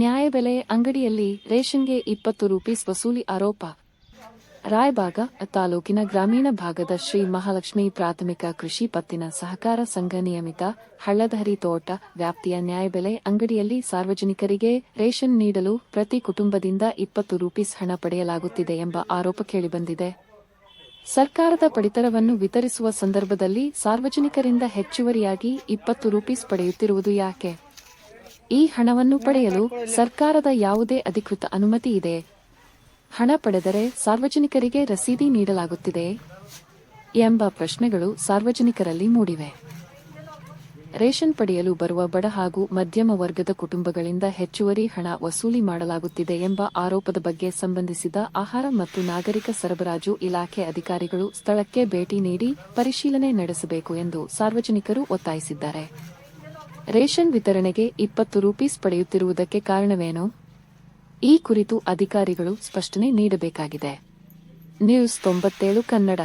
ನ್ಯಾಯಬೆಲೆ ಅಂಗಡಿಯಲ್ಲಿ ರೇಷನ್ಗೆ 20 ರೂಪೀಸ್ ವಸೂಲಿ ಆರೋಪ. ರಾಯಬಾಗ ತಾಲೂಕಿನ ಗ್ರಾಮೀಣ ಭಾಗದ ಶ್ರೀ ಮಹಾಲಕ್ಷ್ಮಿ ಪ್ರಾಥಮಿಕ ಕೃಷಿ ಪತ್ತಿನ ಸಹಕಾರ ಸಂಘ ನಿಯಮಿತ ಹಳ್ಳದಹರಿ ತೋಟ ವ್ಯಾಪ್ತಿಯ ನ್ಯಾಯಬೆಲೆ ಅಂಗಡಿಯಲ್ಲಿ ಸಾರ್ವಜನಿಕರಿಗೆ ರೇಷನ್ ನೀಡಲು ಪ್ರತಿ ಕುಟುಂಬದಿಂದ 20 ರೂಪೀಸ್ ಹಣ ಪಡೆಯಲಾಗುತ್ತಿದೆ ಎಂಬ ಆರೋಪ ಕೇಳಿಬಂದಿದೆ. ಸರ್ಕಾರದ ಪಡಿತರವನ್ನು ವಿತರಿಸುವ ಸಂದರ್ಭದಲ್ಲಿ ಸಾರ್ವಜನಿಕರಿಂದ ಹೆಚ್ಚುವರಿಯಾಗಿ 20 ರೂಪೀಸ್ ಪಡೆಯುತ್ತಿರುವುದು ಯಾಕೆ? ಈ ಹಣವನ್ನು ಪಡೆಯಲು ಸರ್ಕಾರದ ಯಾವುದೇ ಅಧಿಕೃತ ಅನುಮತಿ ಇದೆ? ಹಣ ಪಡೆದರೆ ಸಾರ್ವಜನಿಕರಿಗೆ ರಸೀದಿ ನೀಡಲಾಗುತ್ತಿದೆ ಎಂಬ ಪ್ರಶ್ನೆಗಳು ಸಾರ್ವಜನಿಕರಲ್ಲಿ ಮೂಡಿವೆ. ರೇಷನ್ ಪಡೆಯಲು ಬರುವ ಬಡ ಹಾಗೂ ಮಧ್ಯಮ ವರ್ಗದ ಕುಟುಂಬಗಳಿಂದ ಹೆಚ್ಚುವರಿ ಹಣ ವಸೂಲಿ ಮಾಡಲಾಗುತ್ತಿದೆ ಎಂಬ ಆರೋಪದ ಬಗ್ಗೆ ಸಂಬಂಧಿಸಿದ ಆಹಾರ ಮತ್ತು ನಾಗರಿಕ ಸರಬರಾಜು ಇಲಾಖೆ ಅಧಿಕಾರಿಗಳು ಸ್ಥಳಕ್ಕೆ ಭೇಟಿ ನೀಡಿ ಪರಿಶೀಲನೆ ನಡೆಸಬೇಕು ಎಂದು ಸಾರ್ವಜನಿಕರು ಒತ್ತಾಯಿಸಿದ್ದಾರೆ. ರೇಷನ್ ವಿತರಣೆಗೆ 20 ರೂಪೀಸ್ ಪಡೆಯುತ್ತಿರುವುದಕ್ಕೆ ಕಾರಣವೇನು? ಈ ಕುರಿತು ಅಧಿಕಾರಿಗಳು ಸ್ಪಷ್ಟನೆ ನೀಡಬೇಕಾಗಿದೆ. ನ್ಯೂಸ್ 97 ಕನ್ನಡ.